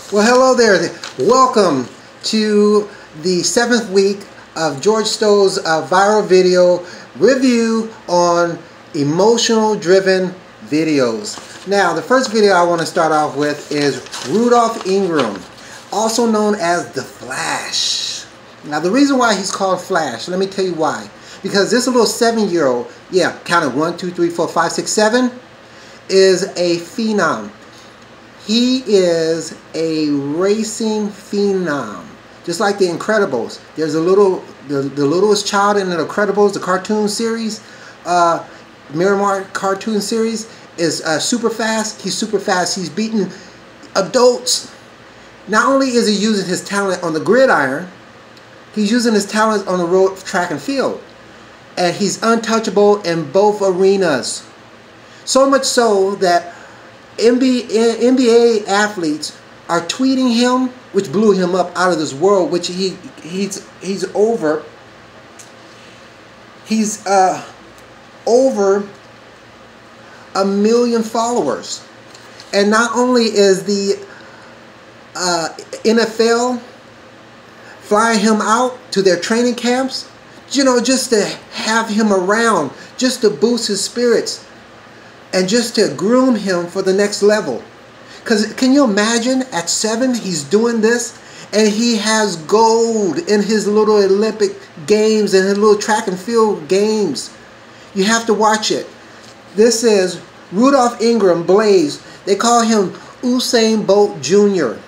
Well, hello there. Welcome to the 7th week of George Stowe's viral video review on emotional driven videos. Now, the first video I want to start off with is Rudolph Ingram, also known as The Flash. Now, the reason why he's called Flash, let me tell you why. Because this little 7-year-old, yeah, counted 1, 2, 3, 4, 5, 6, 7, is a phenom. He is a racing phenom, just like the Incredibles. There's a the littlest child in the Incredibles, the cartoon series, Miramar cartoon series, is super fast. He's super fast. He's beating adults. Not only is he using his talent on the gridiron, he's using his talent on the road, track and field, and he's untouchable in both arenas. So much so that NBA athletes are tweeting him, which blew him up out of this world. Which he's over. He's over 1 million followers, and not only is the NFL flying him out to their training camps, you know, just to have him around, just to boost his spirits, and just to groom him for the next level. Because can you imagine, at 7 he's doing this, and he has gold in his little Olympic games and his little track and field games. You have to watch it. This is Rudolph Ingram Blaze. They call him Usain Bolt Jr.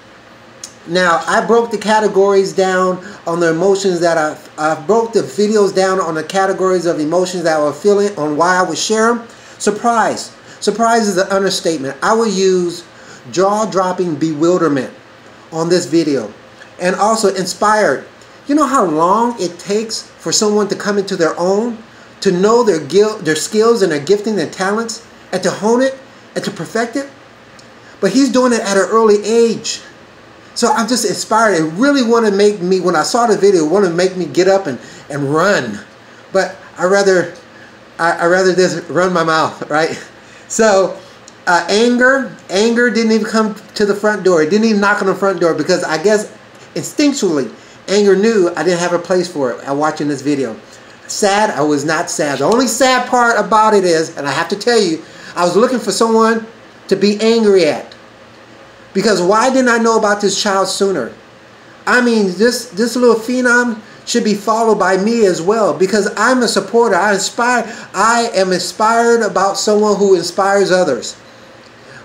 Now, I broke the categories down on the emotions that I broke the videos down on the categories of emotions that I was feeling, on why I would share them. Surprise. Surprise is an understatement. I will use jaw-dropping bewilderment on this video. And also inspired. You know how long it takes for someone to come into their own, to know their skills and their gifting and talents, and to hone it and to perfect it? But he's doing it at an early age. So I'm just inspired. It really wanted to make me, when I saw the video, it wanted to make me get up and run. But I rather just run my mouth, right? So anger didn't even come to the front door. It didn't even knock on the front door, because I guess instinctually anger knew I didn't have a place for it watching this video. Sad, I was not sad. The only sad part about it is, and I have to tell you, I was looking for someone to be angry at. Because why didn't I know about this child sooner? I mean, this little phenom should be followed by me as well, because I'm a supporter. I am inspired about someone who inspires others.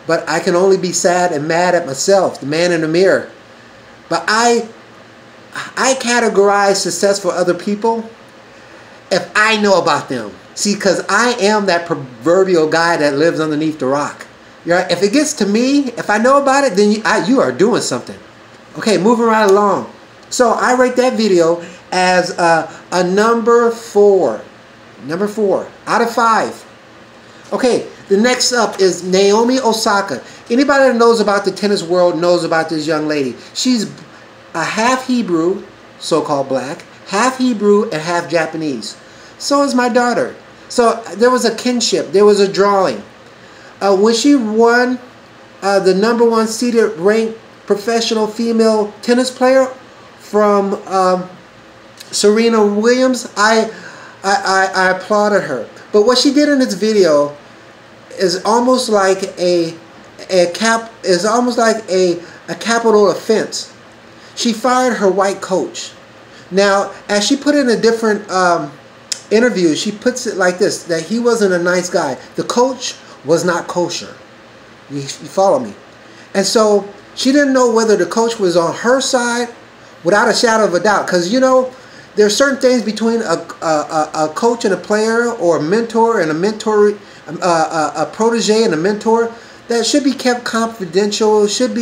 But I can only be sad and mad at myself, the man in the mirror. But I categorize success for other people if I know about them. See, because I am that proverbial guy that lives underneath the rock. Right? If it gets to me, if I know about it, then you are doing something. Okay, moving right along. So I rate that video as a number 4. Number 4 out of 5. Okay, the next up is Naomi Osaka. Anybody that knows about the tennis world knows about this young lady. She's a half Hebrew, so-called black, half Hebrew and half Japanese. So is my daughter. So there was a kinship. There was a drawing. When she won the #1 seeded ranked professional female tennis player from Serena Williams, I applauded her. But what she did in this video is almost like a capital offense. She fired her white coach. Now, as she put in a different interview, she puts it like this: that he wasn't a nice guy. The coach was not kosher. You follow me? And so she didn't know whether the coach was on her side, without a shadow of a doubt. Because, you know, there are certain things between a coach and a player, or a mentor and a mentor, a protege and a mentor, that should be kept confidential. There should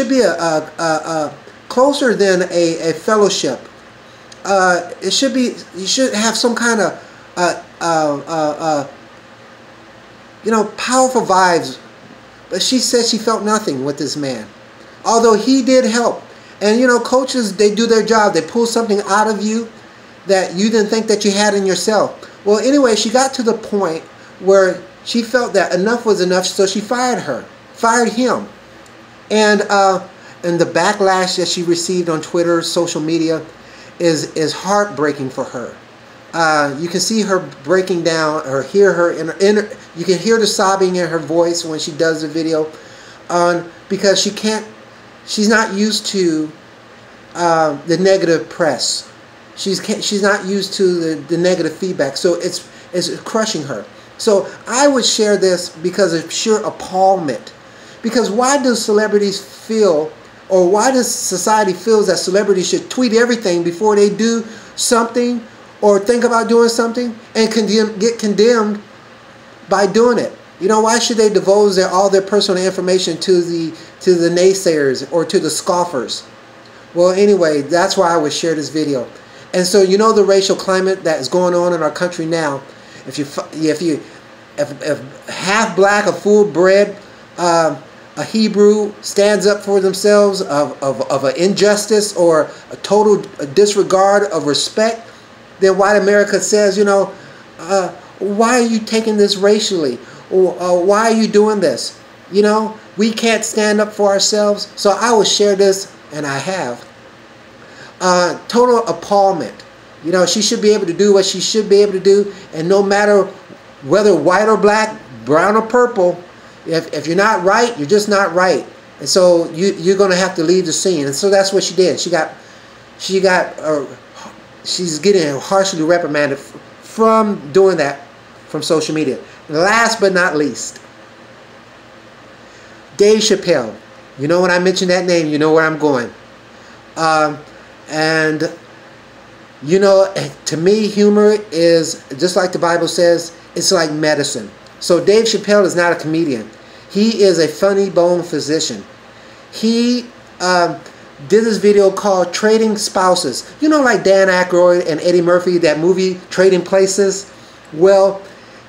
be a closer than a fellowship. It should be, you should have some kind of you know, powerful vibes. But she said she felt nothing with this man, although he did help. And you know, coaches, they do their job. They pull something out of you that you didn't think that you had in yourself. Well, anyway, she got to the point where she felt that enough was enough, so she fired him. And and the backlash that she received on Twitter, social media, is heartbreaking for her. You can see her breaking down, or hear her you can hear the sobbing in her voice when she does the video, because she's not used to the negative press. She's not used to the negative feedback, so it's crushing her. So I would share this because of sheer appallment. Because why do celebrities feel, or why does society feels that celebrities should tweet everything before they do something or think about doing something, and get condemned by doing it? You know, why should they divulge all their personal information to the naysayers or to the scoffers? Well, anyway, that's why I would share this video. And so, you know, the racial climate that is going on in our country now. If half black, a full bred, a Hebrew stands up for themselves of an injustice or a total disregard of respect, then white America says, you know, why are you taking this racially? Or why are you doing this? You know, we can't stand up for ourselves. So I will share this, and I have. Total appallment. You know, she should be able to do what she should be able to do, and no matter whether white or black, brown or purple, if you're not right, you're just not right. And so you're going to have to leave the scene. And so that's what she did. She's getting harshly reprimanded from doing that from social media. And last but not least, Dave Chappelle. You know, when I mention that name, you know where I'm going. And you know, to me, humor is, just like the Bible says, it's like medicine. So Dave Chappelle is not a comedian. He is a funny bone physician. He did this video called Trading Spouses. You know, like Dan Aykroyd and Eddie Murphy, that movie Trading Places? Well,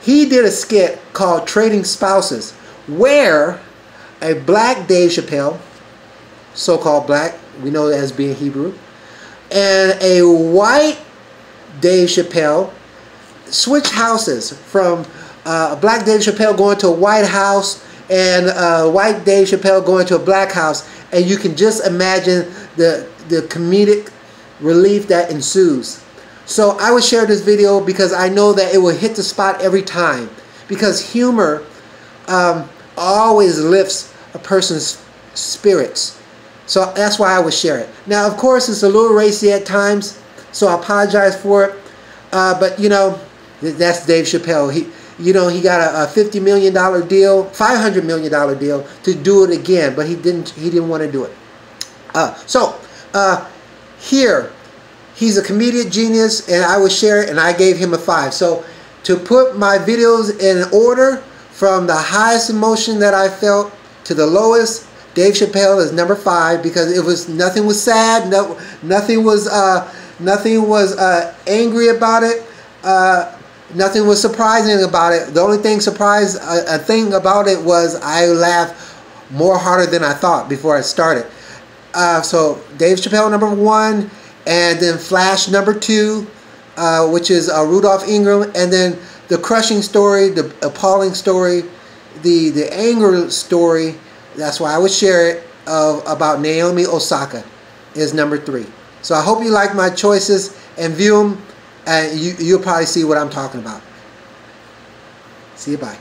he did a skit called Trading Spouses, where a black Dave Chappelle, so-called black, we know that as being Hebrew, and a white Dave Chappelle switched houses, from a black Dave Chappelle going to a white house and a white Dave Chappelle going to a black house, and you can just imagine the comedic relief that ensues. So I would share this video because I know that it will hit the spot every time, because humor always lifts a person's spirits. So that's why I would share it. Now, of course, it's a little racy at times, so I apologize for it. But you know, that's Dave Chappelle. He got a $50 million deal, $500 million deal to do it again, but he didn't want to do it. Here, he's a comedic genius, and I would share it, and I gave him a 5. So to put my videos in order from the highest emotion that I felt to the lowest, Dave Chappelle is number 5, because nothing was sad, nothing was angry about it, nothing was surprising about it. The only thing thing about it was I laughed more harder than I thought before I started. So Dave Chappelle number 1, and then Flash number 2, which is Rudolph Ingram, and then the crushing story, the appalling story, the anger story. That's why I would share it, about Naomi Osaka, is number 3. So I hope you like my choices and view them, and you'll probably see what I'm talking about. See you, bye.